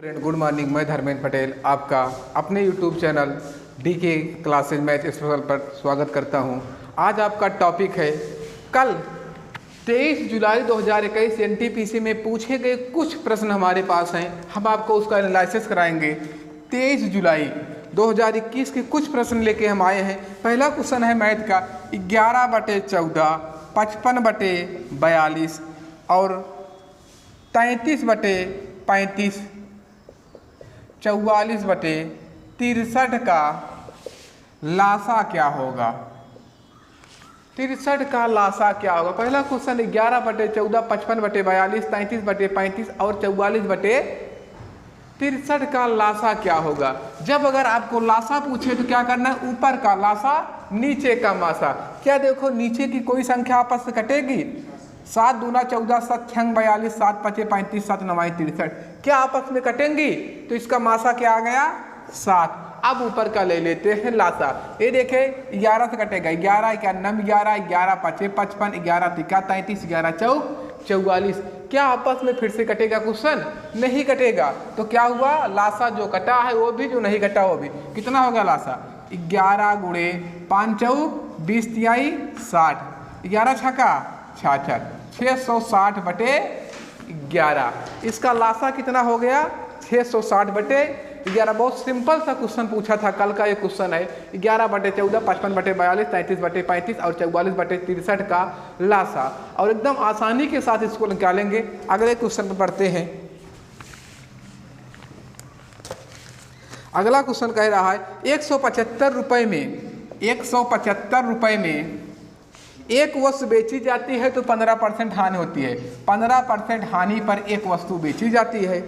Friend good morning, मैं धर्मेंद्र पटेल आपका अपने YouTube channel DK classes math special पर स्वागत करता हूं। आज आपका टॉपिक है कल 23 जुलाई 2021 एनटीपीसी में पूछे गए कुछ प्रश्न हमारे पास हैं। हम आपको उसका एनालिसिस कराएंगे। 23 जुलाई 2021 के कुछ प्रश्न लेके हम आए हैं। पहला क्वेश्चन है मैथ का 11/14, 55/42 और 33/35, 44/63 का लासा क्या होगा। 63 का लासा क्या होगा। पहला क्वेश्चन 11/14, 55/42, 33/35 और 44/63 का लासा क्या होगा। जब अगर आपको लासा पूछे तो क्या करना है, ऊपर का लासा नीचे का मासा। क्या देखो नीचे की कोई संख्या आपस से कटेगी। 7 दूना 14, 7 छंग 42, 7 पचे 35, 7 नवाई 63, क्या आपस में कटेंगी। तो इसका मासा क्या आ गया 7। अब ऊपर का ले लेते हैं लासा। ये देखे 11 से कटेगा 11, 91, 11, 11 पचे 55, 11 तिका 33, 11 चौक 44। क्या आपस में फिर से कटेगा क्वेश्चन, नहीं कटेगा। तो क्या हुआ, लासा जो कटा है वो भी, जो नहीं कटा वो भी। कितना होगा लासा 11 गुणे 5 चौक 20 तिहाई 60, 11 छक्का 66, 660/11। इसका लासा कितना हो गया 660/11। बहुत सिंपल सा क्वेश्चन पूछा था, कल का ये क्वेश्चन है 11/14, 55/42, 33/35 और 44/63 का लासा। और एकदम आसानी के साथ इसको निकालेंगे। अगले क्वेश्चन पर पढ़ते हैं। अगला क्वेश्चन कह रहा है 175 रुपये में एक वस्तु बेची जाती है तो 15% हानि होती है। 15% हानि पर एक वस्तु बेची जाती है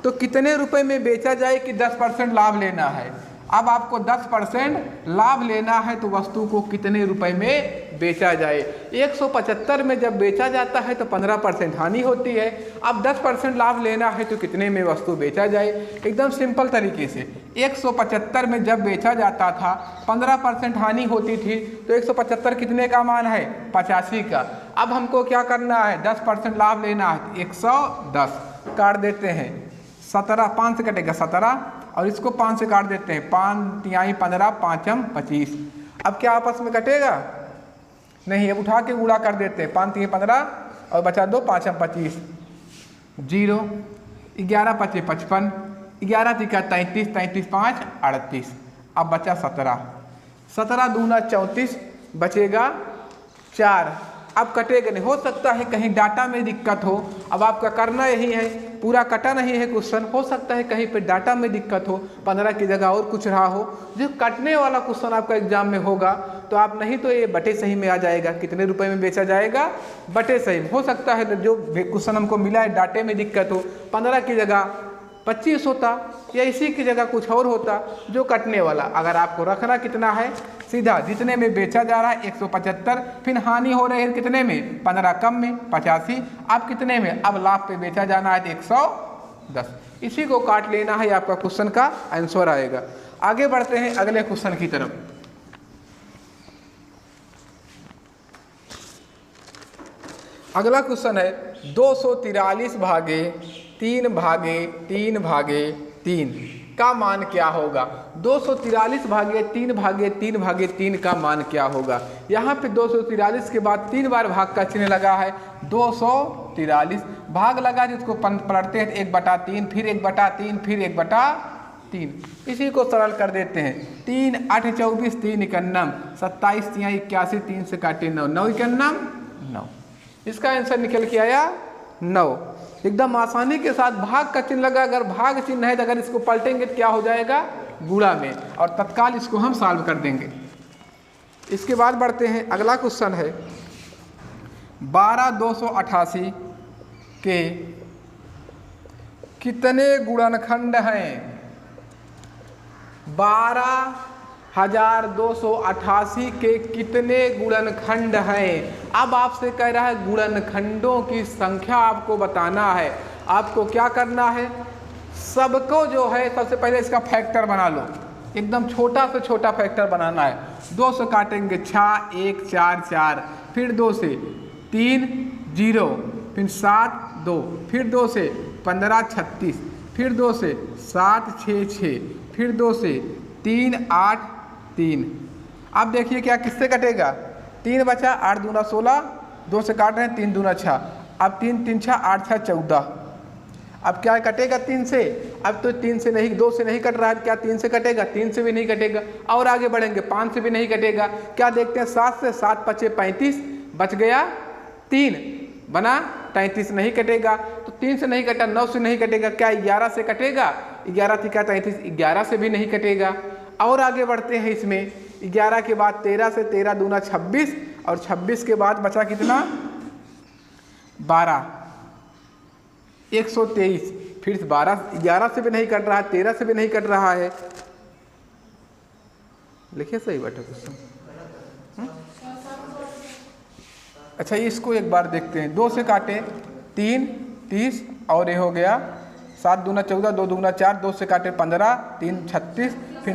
तो कितने रुपए में बेचा जाए कि 10% लाभ लेना है। अब आपको 10% लाभ लेना है तो वस्तु को कितने रुपए में बेचा जाए। 175 में जब बेचा जाता है तो 15% हानि होती है। अब 10% लाभ लेना है तो कितने में वस्तु बेचा जाए। एकदम सिंपल तरीके से 175 में जब बेचा जाता था 15% हानि होती थी तो 175 कितने का मान है 85 का। अब हमको क्या करना है 10% लाभ लेना है 110 काट देते हैं 17, 5 से कटेगा 17 और इसको 5 से काट देते हैं 5 तिहाई 15, 5 25। अब क्या आपस में कटेगा, नहीं। अब उठा के गुणा कर देते हैं 5 तिहाई 15 और बचा 2 5 25, 0, 11 पचे 55, 11 तिका 33, 33 5 38। अब बचा 17, 17 दूना 34 बचेगा 4। अब कटेगा नहीं, हो सकता है कहीं डाटा में दिक्कत हो। अब आपका करना यही है, पूरा कटा नहीं है क्वेश्चन, हो सकता है कहीं पे डाटा में दिक्कत हो, 15 की जगह और कुछ रहा हो। जो कटने वाला क्वेश्चन आपका एग्जाम में होगा तो आप नहीं तो ये बटे सही में आ जाएगा। कितने रुपए में बेचा जाएगा बटे सही में। हो सकता है जो क्वेश्चन हमको मिला है डाटे में दिक्कत हो, 15 की जगह 25 होता या इसी की जगह कुछ और होता जो कटने वाला। अगर आपको रखना कितना है, सीधा जितने में बेचा जा रहा है 175, फिर हानि हो रही है कितने में 15 कम में 85। अब कितने में, अब लाभ पे बेचा जाना है 110। इसी को काट लेना है, आपका क्वेश्चन का आंसर आएगा। आगे बढ़ते हैं अगले क्वेश्चन की तरफ। अगला क्वेश्चन है 243/3/3/3 का मान क्या होगा। 243/3/3/3 का मान क्या होगा। यहाँ पे 243 के बाद 3 बार भाग का चिन्ह लगा है। 243 भाग लगा जिसको पलटते हैं 1/3, फिर 1/3, फिर 1/3। इसी को सरल कर देते हैं 3 8 24, 3 91, 27 तिहाई 81, 3 से काटे 9, 9 91 9। इसका आंसर निकल के आया 9। एकदम आसानी के साथ भाग का चिन्ह लगा। अगर भाग चिन्ह है तो अगर इसको पलटेंगे तो क्या हो जाएगा गुणा में, और तत्काल इसको हम सॉल्व कर देंगे। इसके बाद बढ़ते हैं। अगला क्वेश्चन है 12,288 के कितने गुणनखंड हैं। 12,288 के कितने गुणनखंड हैं। अब आपसे कह रहा है गुणनखंडों की संख्या आपको बताना है। आपको क्या करना है, सबको जो है सबसे पहले इसका फैक्टर बना लो। एकदम छोटा से छोटा फैक्टर बनाना है। 2 से काटेंगे 6 1 4 4, फिर 2 से 3 0, फिर 7 2, फिर 2 से 15 36, फिर 2 से 7 6 6, फिर 2 से 3 8 3। अब देखिए क्या किससे कटेगा, 3 बचा, 8 दूना 16, 2 से काट रहे हैं, 3 दूना 6, अब 3 3 6 8 6 14। अब क्या कटेगा 3 से, अब तो 3 से नहीं, 2 से नहीं कट रहा है, क्या 3 से कटेगा, 3 से भी नहीं कटेगा। और आगे बढ़ेंगे 5 से भी नहीं कटेगा। क्या देखते हैं 7 से, 7 5 35, बच गया 3, बना 33, नहीं कटेगा। तो 3 से नहीं कटा, 9 से नहीं कटेगा, क्या 11 से कटेगा, 11 थी क्या 33, 11 से भी नहीं कटेगा। और आगे बढ़ते हैं इसमें, 11 के बाद 13 से, 13 दूना 26, और 26 के बाद बचा कितना 12, 123, फिर 12, 11 से भी नहीं कट रहा है, 13 से भी नहीं कट रहा है। लिखिए सही बेटा क्वेश्चन। अच्छा इसको एक बार देखते हैं, 2 से काटे 3 30, और ये हो गया 7 दूना 14, 2 दूना 4, 2 से काटे 15, 3 36, फिर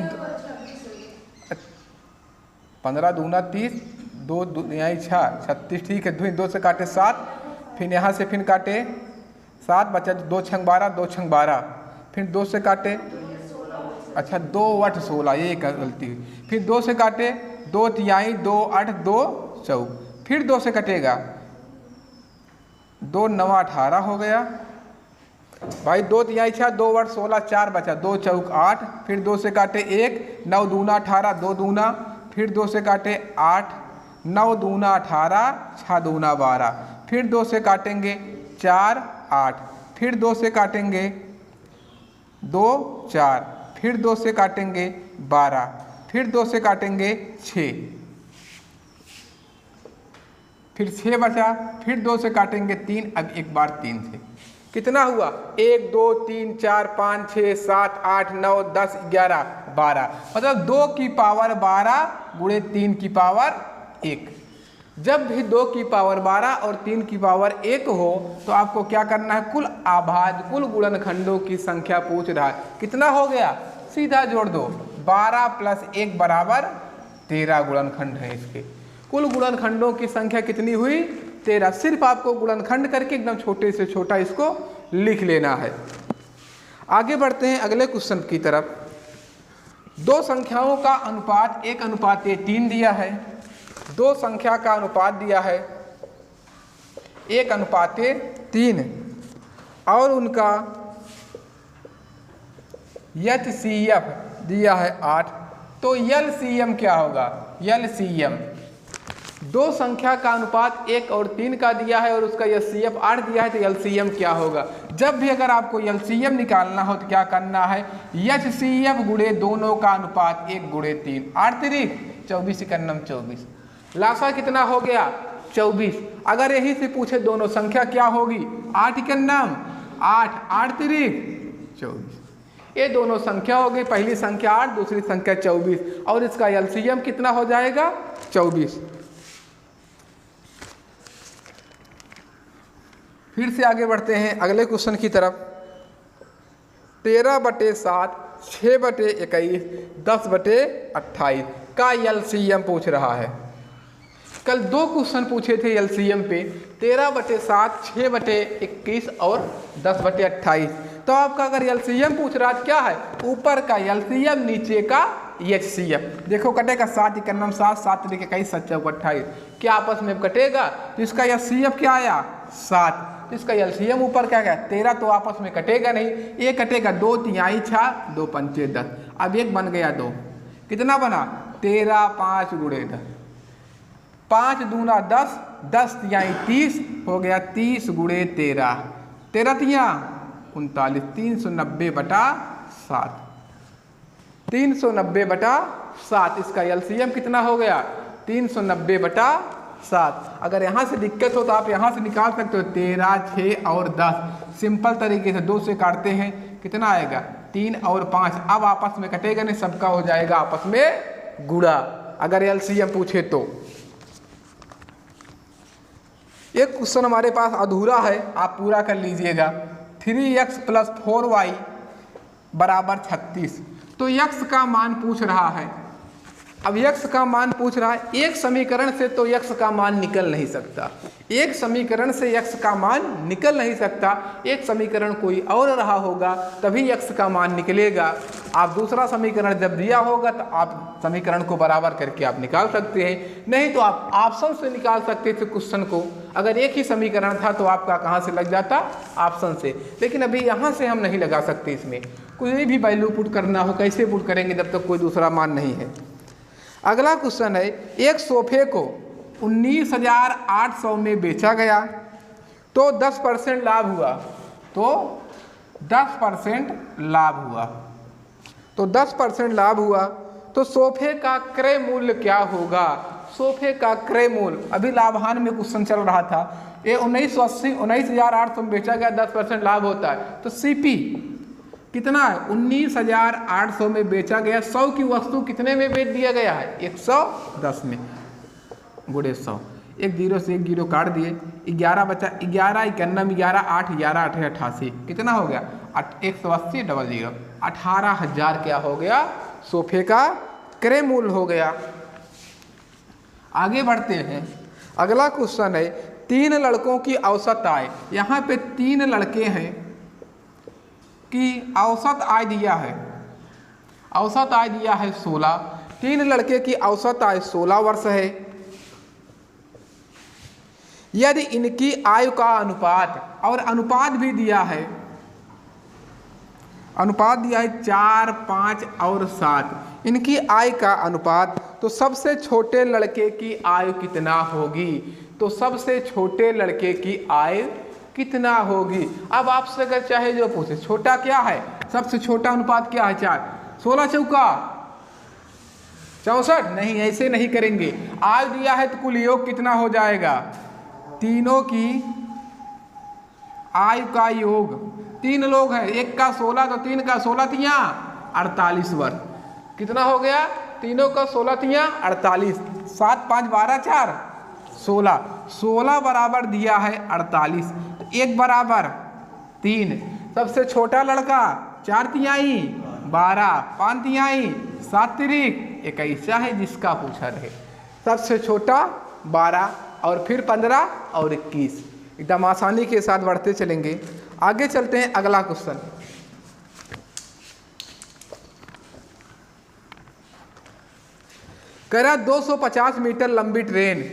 15 दूना 30, 2 यहाँ 6 36, ठीक है। 2 से काटे 7, फिर यहाँ से फिर काटे 7, बचा 2 छंग 12, 2 छंग 12, फिर 2 से काटे, अच्छा 2 8 16, ये गलती हुई। फिर 2 से काटे 2 तिहाई, 2 8 2 4, फिर 2 से कटेगा, 2 9 18 हो गया भाई, 2 तिहाई 6, 2 8 16, 4 बचा, 2 चौक 8, फिर 2 से काटे 1, 9 दूना 18, 2 दूना, फिर 2 से काटे 8, 9 दूना 18, 6 दूना 12, फिर 2 से काटेंगे 4 8, फिर 2 से काटेंगे 2 4, फिर 2 से काटेंगे 12, फिर 2 से काटेंगे 6, फिर 6 बचा, फिर 2 से काटेंगे 3, अब एक बार 3 से कितना हुआ, 1 2 3 4 5 6 7 8 9 10 11 12, मतलब 2 की पावर 12 गुणे 3 की पावर 1। जब भी 2 की पावर 12 और 3 की पावर 1 हो तो आपको क्या करना है, कुल आभाज्य कुल गुणनखंडों की संख्या पूछ रहा है, कितना हो गया, सीधा जोड़ दो, 12 + 1 बराबर 13 गुणनखंड है इसके। कुल गुणनखंडों की संख्या कितनी हुई, 13। सिर्फ आपको गुणनखंड करके एकदम छोटे से छोटा इसको लिख लेना है। आगे बढ़ते हैं अगले क्वेश्चन की तरफ। 2 संख्याओं का अनुपात 1:3 दिया है, 2 संख्या का अनुपात दिया है 1:3 और उनका HCF दिया है 8, तो LCM क्या होगा, LCM 2 संख्या का अनुपात 1 और 3 का दिया है और उसका HCF 8 दिया है, तो LCM क्या होगा। जब भी अगर आपको LCM निकालना हो तो क्या करना है, HCF गुणे दोनों का अनुपात 1 गुणे 3, 8 3 24 इकन्नम 24, लासा कितना हो गया 24। अगर यही से पूछे दोनों संख्या क्या होगी, 8 इकन्नम 8, 8 3 24, ये दोनों संख्या हो गई, पहली संख्या 8 दूसरी संख्या 24, और इसका LCM कितना हो जाएगा 24। फिर से आगे बढ़ते हैं अगले क्वेश्चन की तरफ। 13/7 6/21 10/28 का LCM पूछ रहा है। कल 2 क्वेश्चन पूछे थे LCM पे, 13/7 6/21 और 10/28। तो आपका अगर LCM पूछ रहा है क्या है, ऊपर का LCM नीचे का HCF। देखो कटेगा 7 इकन्नम 7, 7 3 21 7 4 28, क्या आपस में कटेगा, तो इसका HCF क्या आया 7, इसका LCM ऊपर क्या गया 13, तो आपस में कटेगा नहीं, ये कटेगा 2 तिहाई 6 2 पंचे 10, अब एक बन गया 2, कितना बना 13 5 गुणे 10, 5 दूना 10, 10 तिहाई 30 हो गया 30 गुणे 13, 13 तिया 39, 390/7, 390/7, इसका LCM कितना हो गया 390/7। अगर यहाँ से दिक्कत हो तो आप यहाँ से निकाल सकते हो, 13 6 और 10, सिंपल तरीके से 2 से काटते हैं, कितना आएगा 3 और 5, अब आपस में कटेगा नहीं, सबका हो जाएगा आपस में गुणा अगर LCM पूछे तो। एक क्वेश्चन हमारे पास अधूरा है, आप पूरा कर लीजिएगा। 3x + 4y = 36, तो x का मान पूछ रहा है, अब यक्स का मान पूछ रहा है। एक समीकरण से तो यक्स का मान निकल नहीं सकता, एक समीकरण से यक्स का मान निकल नहीं सकता, एक समीकरण कोई और रहा होगा तभी यक्स का मान निकलेगा। आप दूसरा समीकरण जब दिया होगा तो आप समीकरण को बराबर करके आप निकाल सकते हैं, नहीं तो आप ऑप्शन से निकाल सकते थे क्वेश्चन को। अगर एक ही समीकरण था तो आपका कहाँ से लग जाता, ऑप्शन से, लेकिन अभी यहाँ से हम नहीं लगा सकते। इसमें कोई भी वैल्यू पुट करना हो कैसे पुट करेंगे जब तक कोई दूसरा मान नहीं है। अगला क्वेश्चन है, एक सोफे को 19,800 में बेचा गया तो 10% लाभ हुआ, तो 10% लाभ हुआ, तो 10% लाभ हुआ तो सोफे का क्रय मूल्य क्या होगा। सोफे का क्रय मूल्य, अभी लाभान में क्वेश्चन चल रहा था, ये 19,800 में बेचा गया, 10% लाभ होता है, तो सीपी कितना है, 19,800 में बेचा गया, 100 की वस्तु कितने में बेच दिया गया है, 110 में, गुड़े 100, एक जीरो से एक जीरो काट दिए, 11 बचा, 11 91 11 8 11 8 88, कितना हो गया 180 डबल 0, 18,000 क्या हो गया, सोफे का क्रय मूल्य हो गया। आगे बढ़ते हैं, अगला क्वेश्चन है, 3 लड़कों की औसत आय, यहाँ पे 3 लड़के हैं कि औसत आय दिया है, औसत आय दिया है 16, 3 लड़के की औसत आय 16 वर्ष है। यदि इनकी आयु का अनुपात, और अनुपात भी दिया है, अनुपात दिया है 4, 5 और 7, इनकी आय का अनुपात, तो सबसे छोटे लड़के की आयु कितना होगी, तो सबसे छोटे लड़के की आयु कितना होगी। अब आपसे अगर चाहे जो पूछे छोटा क्या है, सबसे छोटा अनुपात क्या है 4, 16 चौका 64, नहीं ऐसे नहीं करेंगे। आयु दिया है तो कुल योग कितना हो जाएगा, तीनों की आयु का योग, 3 लोग हैं, एक का 16 तो 3 का 16 तिया 48 वर्ष, कितना हो गया, तीनों का 16 तिया 48, 7 5 12 4 16, 16 बराबर दिया है 48, 1 बराबर 3, सबसे छोटा लड़का 4 तिहाई 12, 5 तिहाई 7 तिरिक 21 है जिसका पूछा रहे, सबसे छोटा 12 और फिर 15 और 21, एकदम आसानी के साथ बढ़ते चलेंगे। आगे चलते हैं, अगला क्वेश्चन, कह रहा 250 मीटर लंबी ट्रेन,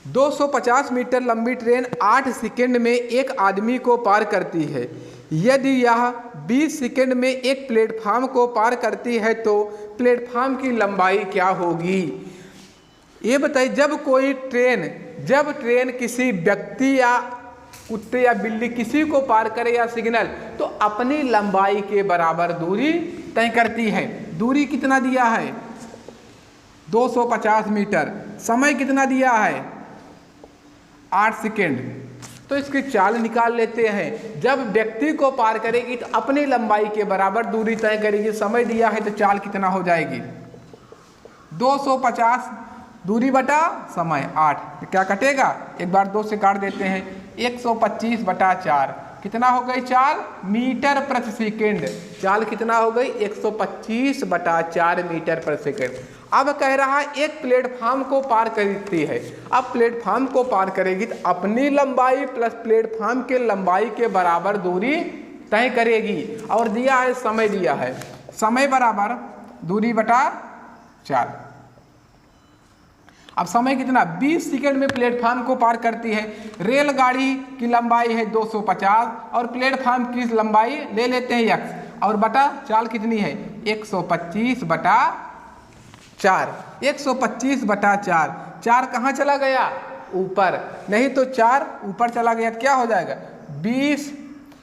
250 मीटर लंबी ट्रेन 8 सेकंड में एक आदमी को पार करती है। यदि यह 20 सेकंड में एक प्लेटफार्म को पार करती है तो प्लेटफार्म की लंबाई क्या होगी। ये बताइए, जब ट्रेन किसी व्यक्ति या कुत्ते या बिल्ली किसी को पार करे या सिग्नल, तो अपनी लंबाई के बराबर दूरी तय करती है। दूरी कितना दिया है, 250 मीटर, समय कितना दिया है 8 सेकेंड, तो इसकी चाल निकाल लेते हैं। जब व्यक्ति को पार करेगी तो अपनी लंबाई के बराबर दूरी तय करेगी, समय दिया है तो चाल कितना हो जाएगी, 250 दूरी बटा समय 8, तो क्या कटेगा, एक बार 2 से काट देते हैं, 125 बटा 4, कितना हो गई चाल, मीटर प्रति सेकेंड, चाल कितना हो गई 125 बटा 4 मीटर प्रति सेकेंड। अब कह रहा है एक प्लेटफार्म को पार करती है, अब प्लेटफार्म को पार करेगी तो अपनी लंबाई प्लस प्लेटफार्म के लंबाई के बराबर दूरी तय करेगी, और दिया है समय, दिया है समय बराबर दूरी बटा 4। अब समय कितना, 20 सेकंड में प्लेटफार्म को पार करती है। रेलगाड़ी की लंबाई है 250 और प्लेटफार्म की लंबाई ले लेते हैं x, और बटा चाल कितनी है 125 बटा 4, 125 बटा 4, 4 कहाँ चला गया ऊपर, नहीं तो 4 ऊपर चला गया तो क्या हो जाएगा 20,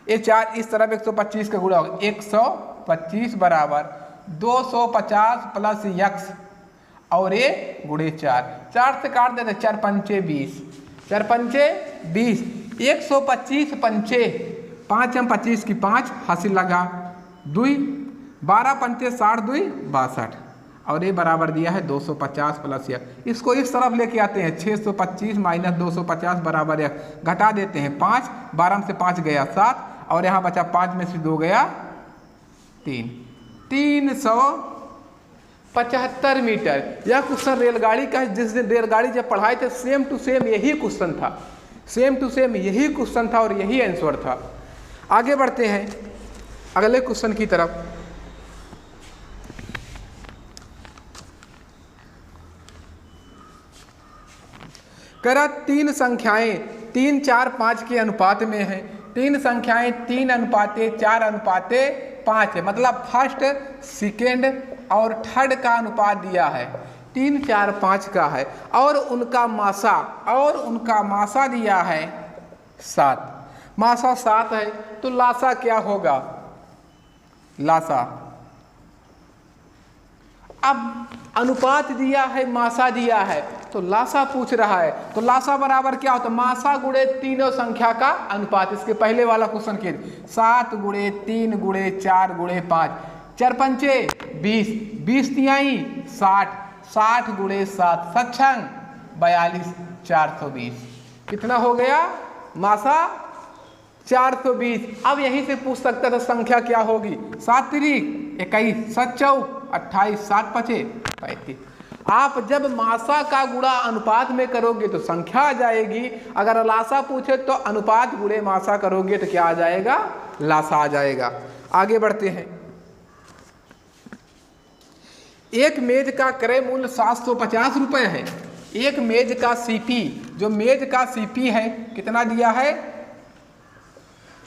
ये 4 इस तरफ 125 का गुणा होगा, 125 बराबर 250 प्लस x और ये गुणे 4, 4 से काट देते 4 पंचे 20, 4 पंचे 20, 125 पंचे 5 हम 25 की 5 हासिल लगा 2, 12 पंचे 60 2 62, और ये बराबर दिया है 250 प्लस x। इसको इस तरफ लेके आते हैं, 625 माइनस 250 बराबर x, घटा देते हैं 5, 12 से 5 गया 7, और यहाँ बचा 5 में से 2 गया 3, 75 मीटर। यह क्वेश्चन रेलगाड़ी का है। जिस दिन रेलगाड़ी जब पढ़ाए थे सेम टू सेम यही क्वेश्चन था, सेम टू सेम यही क्वेश्चन था और यही आंसर था। आगे बढ़ते हैं अगले क्वेश्चन की तरफ। कह रहा 3 संख्याएं 3, 4, 5 के अनुपात में हैं। 3 संख्याएं 3:4:5 है, मतलब फर्स्ट, सेकेंड और थर्ड का अनुपात दिया है, 3, 4, 5 का है और उनका मासा दिया है 7। मासा 7 है तो लासा क्या होगा? लासा, अब अनुपात दिया है, मासा दिया है तो लासा पूछ रहा है, तो लासा बराबर क्या होता है? मासा गुणे तीनों संख्या का अनुपात। इसके पहले वाला क्वेश्चन के 7 गुणे 3 गुणे 4 गुणे 5, 4 पंचे 20, 20 तिहाई 60, 60 गुणे 7 सत्संग 42, 420। कितना हो गया? मासा 420। अब यहीं से पूछ सकता था संख्या क्या होगी? 7 तिरिक 21, 7 चौक 28, 7 पचे 35। आप जब मासा का गुणा अनुपात में करोगे तो संख्या आ जाएगी, अगर लासा पूछे तो अनुपात गुणे मासा करोगे तो क्या आ जाएगा? लासा आ जाएगा। आगे बढ़ते हैं। एक मेज का क्रय मूल्य 750 रुपये है। एक मेज का सीपी, जो मेज का सीपी है कितना दिया है?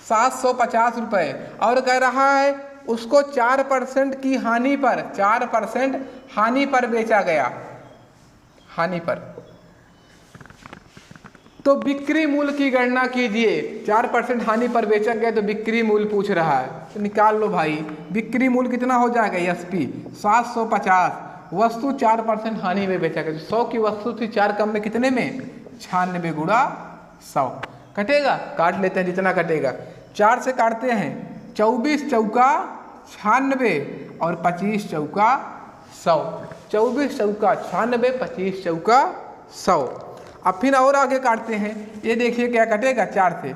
750 रुपये, और कह रहा है उसको 4% की हानि पर, 4% हानि पर बेचा गया, हानि पर। तो बिक्री मूल्य की गणना कीजिए। 4% हानि पर बेचा गया तो बिक्री मूल्य पूछ रहा है, तो निकाल लो भाई। बिक्री मूल्य कितना हो जाएगा? एसपी 750, वस्तु 4% हानि में बेचा गया, 100 की वस्तु थी, 4 कम में कितने में? 96 गुणा 100 कटेगा। काट लेते हैं जितना कटेगा। 4 से काटते हैं, 24 चौका 96 और 25 चौका 100, 24 चौका 96, 25 चौका 100। अब फिर और आगे काटते हैं, ये देखिए क्या कटेगा? 4 से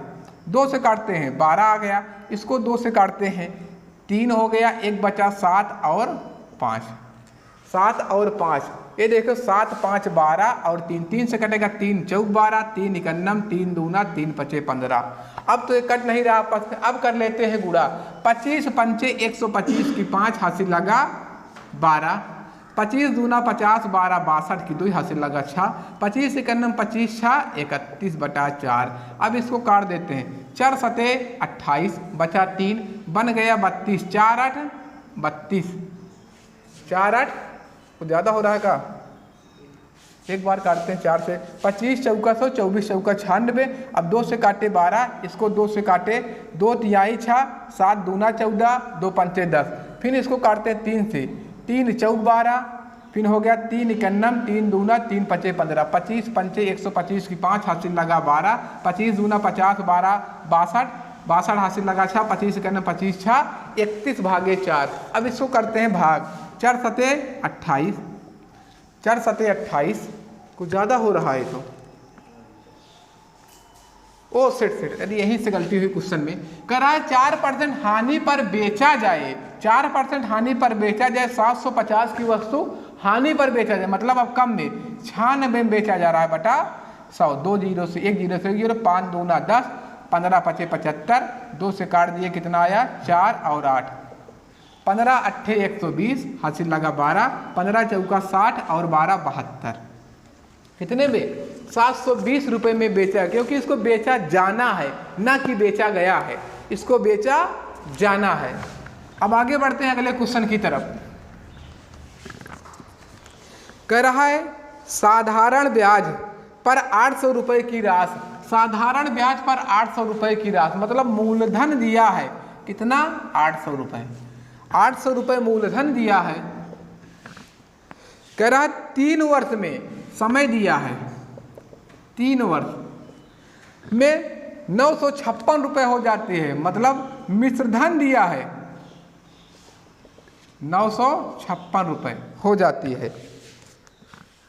2 से काटते हैं 12 आ गया, इसको 2 से काटते हैं 3 हो गया, 1 बचा 7 और 5, 7 और 5, ये देखो 7, 5, 12 और 3, 3 से कटेगा 3 चौक 12, 3 इकन्नम, 3 दूना 3 पचे 15। अब तो ये कट नहीं रहा आपस में, अब कर लेते हैं गुणा। 25 पंचे 125 की 5 हासिल लगा 12, 25 दूना 50, 12 62 की 2 हासिल लगा 6, 25 इकन्नम 25 6 31/4। अब इसको काट देते हैं, 4 सते 28 बचा 3 बन गया 32, 4 8 32, 4 8 कुछ ज़्यादा हो रहा है का? एक बार काटते हैं 4 से, 25 चौका 100, 24 चौका 96। अब 2 से काटे 12, इसको 2 से काटे 2 तिहाई 6, 7 दूना 14, 2 पंचे 10। फिर इसको काटते हैं 3 से, 3 चौक 12, फिर हो गया 3 इकन्नम, 3 दूना 3 पचे 15, 25 पंचे 125 की 5 हासिल लगा 12, 25 दूना 50, 12 62, 62 हासिल लगा 6, 25 इकन्नम 25 6 31/4। अब इसको करते हैं भाग, 4 सते 28, 4 सते 28, कुछ ज़्यादा हो रहा है तो ओ सेट यदि यहीं से गलती हुई क्वेश्चन में। करा है 4% हानि पर बेचा जाए, 4% हानि पर बेचा जाए, 750 की वस्तु हानि पर बेचा जाए, मतलब अब कम में 96 में बेचा जा रहा है बटा 100, 2 जीरो से 1 जीरो से 1 जीरो, 5 दूना 10, 15 पचे 75, 2 से काट दिए कितना आया? 4 और 8, 15 अट्ठे 120 हासिल लगा 12, 15 चौका 60 और 12 72। कितने में? 720 रुपये में बेचा, क्योंकि इसको बेचा जाना है ना कि बेचा गया है, इसको बेचा जाना है। अब आगे बढ़ते हैं अगले क्वेश्चन की तरफ। कह रहा है साधारण ब्याज पर 800 रुपये की राशि, साधारण ब्याज पर 800 रुपये की राशि, मतलब मूलधन दिया है कितना? 800 रुपये, 800 रुपये मूलधन दिया है। कह रहा है 3 वर्ष में समय दिया है, 3 वर्ष में 956 रुपये हो जाते हैं, मतलब मिश्रधन दिया है 956 रुपये हो जाती है।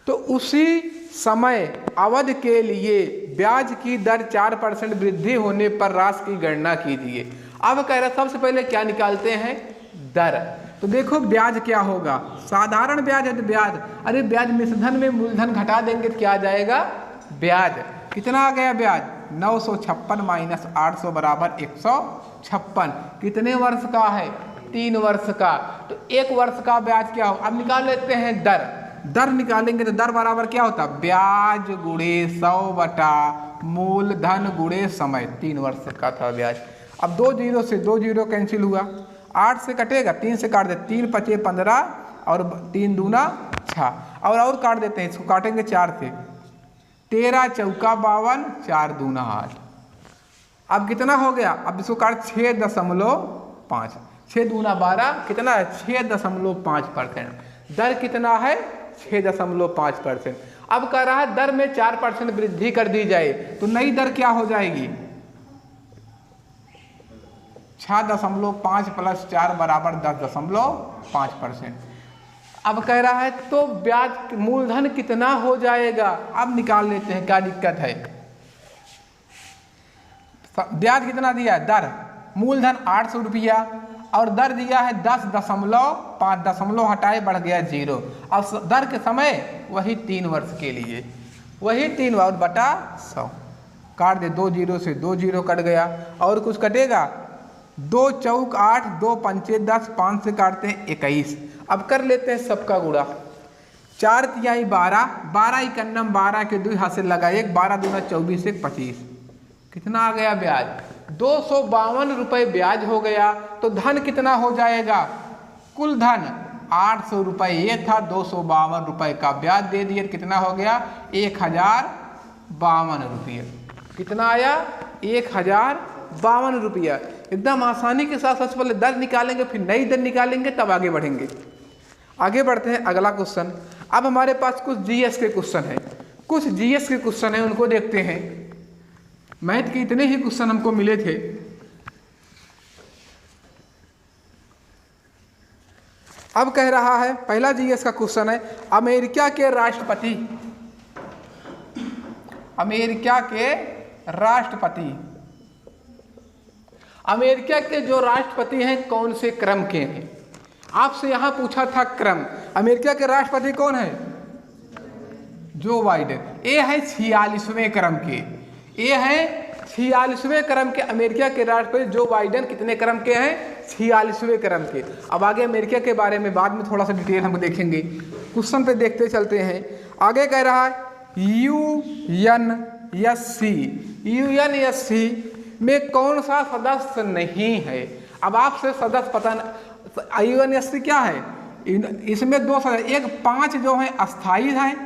तो उसी समय अवधि के लिए ब्याज की दर 4% वृद्धि होने पर राशि की गणना कीजिए। अब कह रहा सबसे पहले क्या निकालते हैं? दर। तो देखो ब्याज क्या होगा, साधारण ब्याज है तो ब्याज, अरे ब्याज मिश्रधन में मूलधन घटा देंगे तो क्या आ जाएगा, ब्याज। कितना आ गया ब्याज, 956 माइनस 800 बराबर 156। कितने वर्ष का है, 3 वर्ष का। तो 1 वर्ष का ब्याज क्या हो, अब निकाल लेते हैं दर। दर निकालेंगे तो दर बराबर क्या होता, ब्याज गुणे 100 बटा मूलधन गुणे समय। 3 वर्ष का था ब्याज। अब 2 जीरो से 2 जीरो कैंसिल हुआ, 8 से कटेगा, 3 से काट दे, 3 पचे 15 और 3 दूना 6, और काट देते हैं, इसको काटेंगे 4 से, 13 चौका 52, 4 दूना 8। अब कितना हो गया, अब इसको काट 6.5, 6 दूना 12, कितना है 6.5%। दर कितना है 6.5%। अब कह रहा है दर में 4% वृद्धि कर दी जाए तो नई दर क्या हो जाएगी, 6.5 प्लस 4 बराबर 10.5%। अब कह रहा है तो ब्याज मूलधन कितना हो जाएगा, अब निकाल लेते हैं, क्या दिक्कत है। ब्याज कितना दिया है, दर, मूलधन 800 रुपया और दर दिया है 10.5, दशमलव हटाए बढ़ गया 0। अब दर के समय वही 3 वर्ष के लिए, वही 3 और बटा 100, काट दे, 2 जीरो से 2 जीरो कट गया, और कुछ कटेगा, 2 चौक 8, 2 पंचे 10, 5 से काटते हैं 21। अब कर लेते हैं सबका गुणा, 4 तिहाई 12, 12 इकन्नम 12 के 2 हाथ से लगा 1, 12 दूना 24, 1 25। कितना आ गया ब्याज, 252 रुपये ब्याज हो गया। तो धन कितना हो जाएगा, कुल धन 800 रुपये ये था, 252 रुपये का ब्याज दे दिए, कितना हो गया 1052 रुपये। कितना आया 1052 रुपया। एकदम आसानी के साथ सबसे पहले दर निकालेंगे, फिर नई दर निकालेंगे, तब आगे बढ़ेंगे। आगे बढ़ते हैं अगला क्वेश्चन। अब हमारे पास कुछ जीएस के क्वेश्चन हैं, कुछ जीएस के क्वेश्चन हैं, उनको देखते हैं। मैथ के इतने ही क्वेश्चन हमको मिले थे। अब कह रहा है, पहला जीएस का क्वेश्चन है, अमेरिका के राष्ट्रपति, अमेरिका के राष्ट्रपति, अमेरिका के जो राष्ट्रपति हैं कौन से क्रम के हैं। आपसे यहां पूछा था क्रम, अमेरिका के राष्ट्रपति कौन है, जो बाइडेन। ये है 46वें क्रम के, ये है 46वें क्रम के अमेरिका के राष्ट्रपति जो बाइडेन कितने क्रम के हैं, 46वें क्रम के। अब आगे अमेरिका के बारे में बाद में थोड़ा सा डिटेल हम देखेंगे, क्वेश्चन पे देखते चलते हैं। आगे कह रहा है यूएनएससी में कौन सा सदस्य नहीं है। अब आपसे सदस्य पता न, यूएनएससी क्या है, इसमें 2 सदस्य, एक 5 जो है अस्थाई हैं,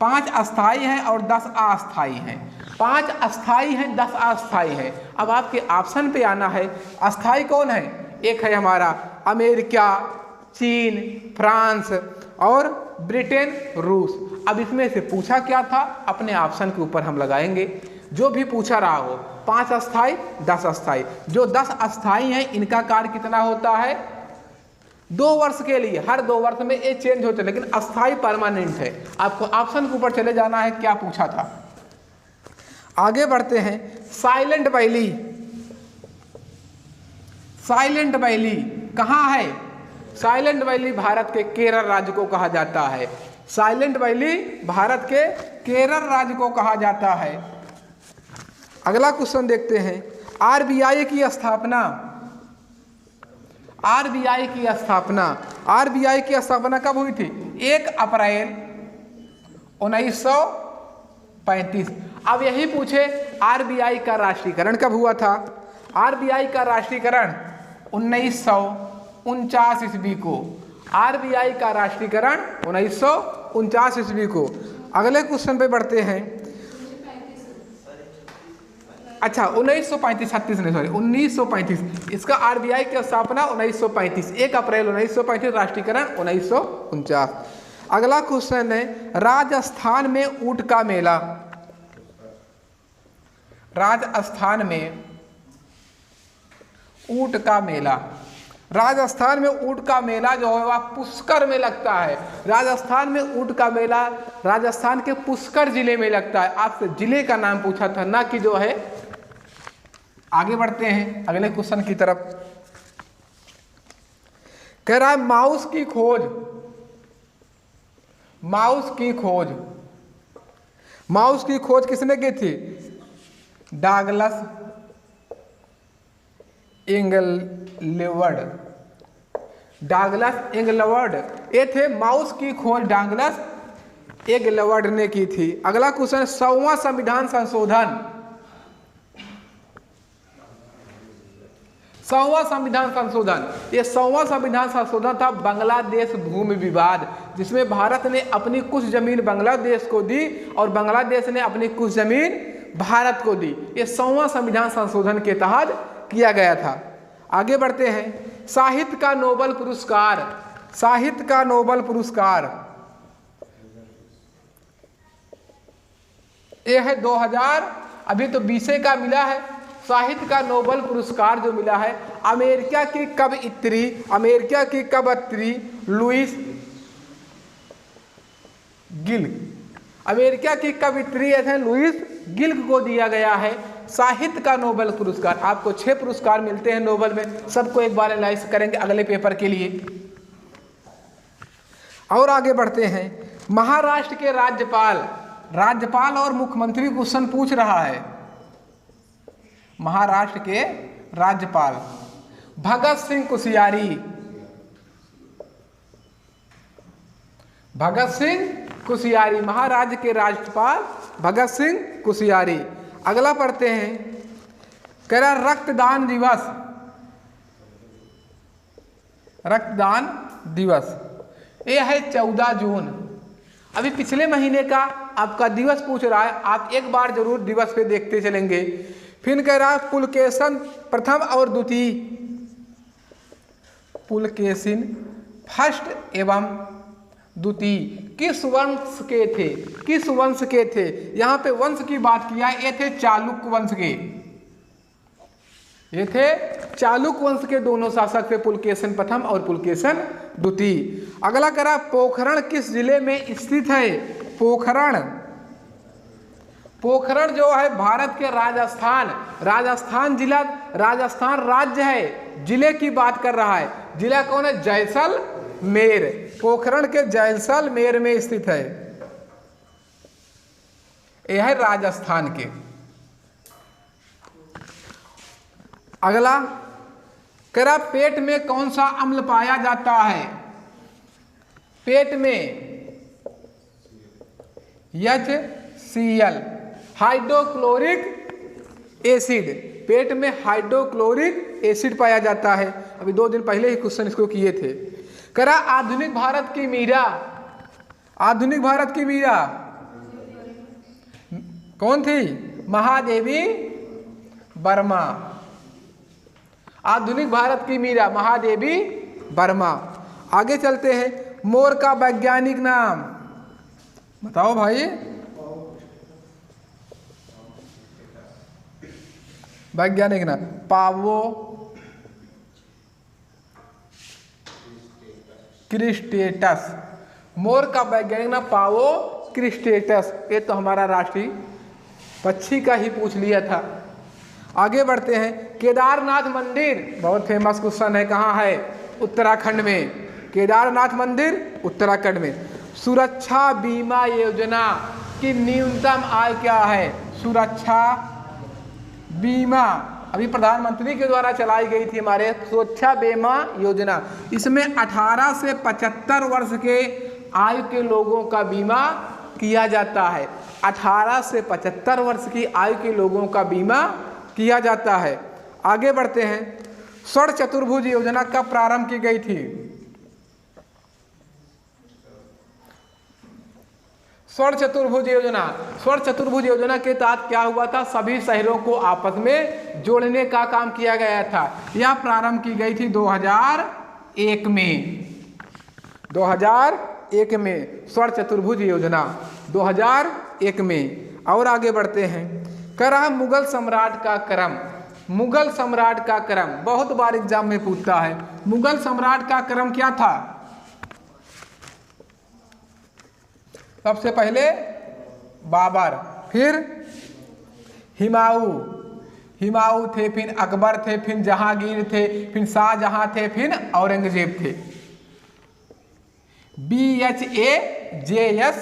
5 अस्थाई हैं और 10 अस्थाई हैं। 5 अस्थाई हैं, 10 अस्थाई हैं। अब आपके ऑप्शन पे आना है, अस्थाई कौन है, एक है हमारा अमेरिका, चीन, फ्रांस और ब्रिटेन, रूस। अब इसमें से पूछा क्या था, अपने ऑप्शन के ऊपर हम लगाएंगे, जो भी पूछा रहा हो। 5 अस्थाई, 10 अस्थाई। जो 10 अस्थाई हैं इनका कार्य कितना होता है, 2 वर्ष के लिए, हर 2 वर्ष में ये चेंज होते हैं, लेकिन अस्थाई परमानेंट है। आपको ऑप्शन के ऊपर चले जाना है, क्या पूछा था। आगे बढ़ते हैं, साइलेंट वैली, साइलेंट वैली कहाँ है, साइलेंट वैली भारत के केरल राज्य को कहा जाता है। साइलेंट वैली भारत के केरल राज्य को कहा जाता है। अगला क्वेश्चन देखते हैं, आरबीआई की स्थापना, आरबीआई की स्थापना, आरबीआई की स्थापना कब हुई थी, 1 अप्रैल 1935। अब यही पूछे आरबीआई का राष्ट्रीयकरण कब हुआ था। आरबीआई का राष्ट्रीयकरण 1949 ईस्वी को, आरबीआई का राष्ट्रीयकरण 1949 ईस्वी को। अगले क्वेश्चन पे बढ़ते हैं। अच्छा 1935 नहीं, सॉरी 1935, इसका आरबीआई की स्थापना 1935, 1 अप्रैल 1935, राष्ट्रीयकरण 1949। अगला क्वेश्चन है, राजस्थान में ऊंट का मेला, राजस्थान में ऊंट का मेला, राजस्थान में ऊंट का मेला जो है वह पुष्कर में लगता है। राजस्थान में ऊंट का मेला राजस्थान के पुष्कर जिले में लगता है। आपसे जिले का नाम पूछा था, ना कि जो है। आगे बढ़ते हैं अगले क्वेश्चन की तरफ। कह रहा है माउस की खोज, माउस की खोज, माउस की खोज किसने की थी? डगलस इंगलवर्ड, डगलस इंगलवर्ड, ये थे माउस की खोज डगलस इंगलवर्ड ने की थी। अगला क्वेश्चन, 100वां संविधान संशोधन, 100वां संविधान संशोधन, ये 100वां संविधान संशोधन था बांग्लादेश भूमि विवाद, जिसमें भारत ने अपनी कुछ जमीन बांग्लादेश को दी और बांग्लादेश ने अपनी कुछ जमीन भारत को दी। ये 100वां संविधान संशोधन के तहत किया गया था। आगे बढ़ते हैं, साहित्य का नोबेल पुरस्कार, साहित्य का नोबेल पुरस्कार ये है 2000, अभी तो 20 का मिला है। साहित्य का नोबेल पुरस्कार जो मिला है अमेरिका की कवयित्री, अमेरिका की कवयित्री लुइस गिल्क, अमेरिका की कवयित्री है लुइस गिल्क को दिया गया है साहित्य का नोबेल पुरस्कार। आपको 6 पुरस्कार मिलते हैं नोबेल में, सबको एक बार एनालाइज करेंगे अगले पेपर के लिए। और आगे बढ़ते हैं, महाराष्ट्र के राज्यपाल, राज्यपाल और मुख्यमंत्री क्वेश्चन पूछ रहा है। महाराष्ट्र के राज्यपाल भगत सिंह कुशियारी, भगत सिंह कुशियारी, महाराष्ट्र के राज्यपाल भगत सिंह कुशियारी। अगला पढ़ते हैं, कह रहा रक्तदान दिवस, रक्तदान दिवस ये है 14 जून। अभी पिछले महीने का आपका दिवस पूछ रहा है, आप एक बार जरूर दिवस पे देखते चलेंगे। फिर कह रहा है पुलकेशिन प्रथम और द्वितीय, पुलकेशिन फर्स्ट एवं द्वितीय किस वंश के थे, किस वंश के थे? यहाँ पे वंश की बात किया, ये थे चालुक्य वंश के, ये थे चालुक्य वंश के दोनों शासक थे, पुलकेशिन प्रथम और पुलकेशिन द्वितीय। अगला करा पोखरण किस जिले में स्थित है? पोखरण, पोखरण जो है भारत के राजस्थान, राजस्थान जिला, राजस्थान राज्य है, जिले की बात कर रहा है। जिला कौन है? जैसलमेर, पोखरण के जैसलमेर में स्थित है, यह है राजस्थान के। अगला करा पेट में कौन सा अम्ल पाया जाता है? पेट में HCl, हाइड्रोक्लोरिक एसिड, पेट में हाइड्रोक्लोरिक एसिड पाया जाता है। अभी 2 दिन पहले ही क्वेश्चन इसको किए थे। करा आधुनिक भारत की मीरा, आधुनिक भारत की मीरा कौन थी? महादेवी वर्मा, आधुनिक भारत की मीरा महादेवी वर्मा। आगे चलते हैं, मोर का वैज्ञानिक नाम बताओ भाई। वैज्ञानिक नाम पावो क्रिस्टेटस, मोर का वैज्ञानिक नाम पावो क्रिस्टेटस। ये तो हमारा राष्ट्रीय पक्षी का ही पूछ लिया था। आगे बढ़ते हैं, केदारनाथ मंदिर बहुत फेमस क्वेश्चन है, कहाँ है? उत्तराखंड में, केदारनाथ मंदिर उत्तराखंड में। सुरक्षा बीमा योजना की न्यूनतम आय क्या है? सुरक्षा बीमा अभी प्रधानमंत्री के द्वारा चलाई गई थी हमारे सुरक्षा बीमा योजना, इसमें 18 से 75 वर्ष के आयु के लोगों का बीमा किया जाता है। 18 से 75 वर्ष की आयु के लोगों का बीमा किया जाता है। आगे बढ़ते हैं, स्वर्ण चतुर्भुज योजना कब प्रारंभ की गई थी? स्वर्ण चतुर्भुज योजना, स्वर्ण चतुर्भुज योजना के तहत क्या हुआ था? सभी शहरों को आपस में जोड़ने का काम किया गया था। यह प्रारंभ की गई थी 2001 में, 2001 में स्वर्ण चतुर्भुज योजना 2001 में। और आगे बढ़ते हैं, करा मुगल सम्राट का क्रम, मुगल सम्राट का क्रम बहुत बार एग्जाम में पूछता है। मुगल सम्राट का क्रम क्या था? सबसे पहले बाबर, फिर हुमायूं, हुमायूं थे, फिर अकबर थे, फिर जहांगीर थे, फिर शाहजहां थे, फिर औरंगजेब थे। BHAJS,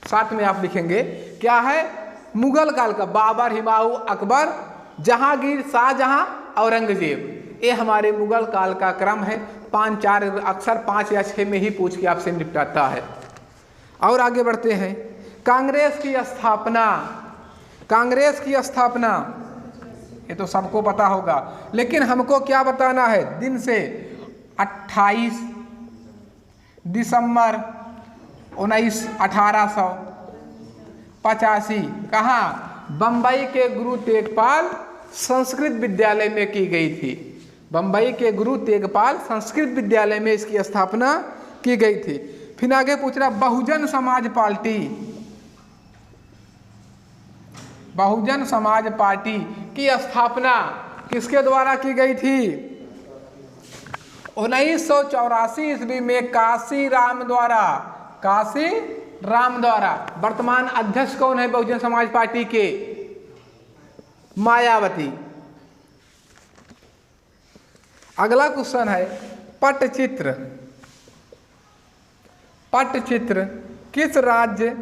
साथ में आप लिखेंगे क्या है, मुगल काल का बाबर, हुमायूं, अकबर, जहांगीर, शाहजहां, औरंगजेब। ये हमारे मुगल काल का क्रम है। 5-4 अक्सर 5 या 6 में ही पूछ के आपसे निपटाता है। और आगे बढ़ते हैं। कांग्रेस की स्थापना, कांग्रेस की स्थापना ये तो सबको पता होगा, लेकिन हमको क्या बताना है दिन से। 28 दिसंबर 1885 कहाँ, बम्बई के गुरु तेगपाल संस्कृत विद्यालय में की गई थी। बम्बई के गुरु तेगपाल संस्कृत विद्यालय में इसकी स्थापना की गई थी। फिर आगे पूछ रहा बहुजन समाज पार्टी, बहुजन समाज पार्टी की स्थापना किसके द्वारा की गई थी? 1984 ईस्वी में काशी राम द्वारा, काशी राम द्वारा। वर्तमान अध्यक्ष कौन है बहुजन समाज पार्टी के? मायावती। अगला क्वेश्चन है पट्टचित्र। पट्टचित्र किस राज्य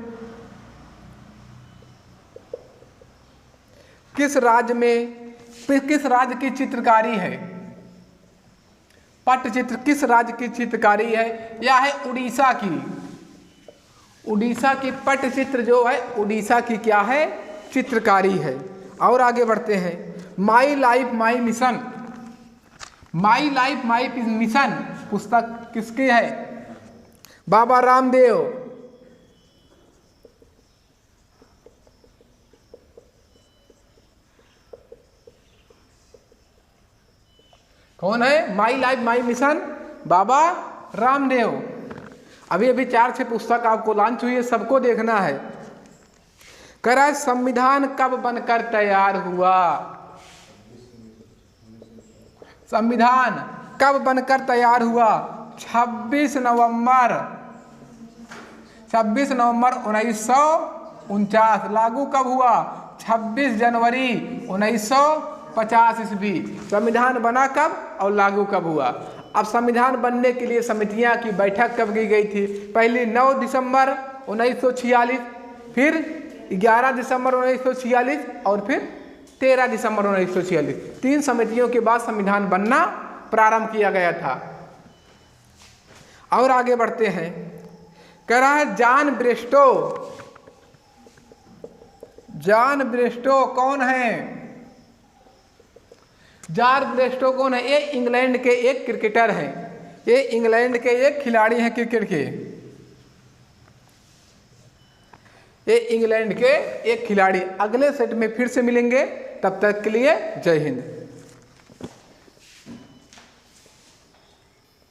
में किस राज्य की चित्रकारी है? पट्टचित्र किस राज्य की चित्रकारी है? यह है उड़ीसा की। उड़ीसा की पट्टचित्र जो है उड़ीसा की क्या है? चित्रकारी है। और आगे बढ़ते हैं। My life my mission, my life my mission पुस्तक किसकी है? बाबा रामदेव। कौन है? My life my mission Baba Ramdev. अभी अभी 4-6 पुस्तक आपको लॉन्च हुई है, सबको देखना है। कह रहा है संविधान कब बनकर तैयार हुआ? संविधान कब बनकर तैयार हुआ? 26 नवंबर 1949। लागू कब हुआ? 26 जनवरी 1950 ईस्वी। संविधान बना कब और लागू कब हुआ? अब संविधान बनने के लिए समितियां की बैठक कब की गई थी? पहली 9 दिसंबर 1946, फिर 11 दिसंबर 1946 और फिर 13 दिसंबर 1946। 3 समितियों के बाद संविधान बनना प्रारंभ किया गया था। और आगे बढ़ते हैं। कह रहा है जॉन ब्रेस्टो। जॉन ब्रेस्टो कौन है? जॉन ब्रेस्टो कौन है? ये इंग्लैंड के एक क्रिकेटर हैं। ये इंग्लैंड के एक खिलाड़ी हैं क्रिकेट के। ये इंग्लैंड के एक खिलाड़ी। अगले सेट में फिर से मिलेंगे, तब तक के लिए जय हिंद।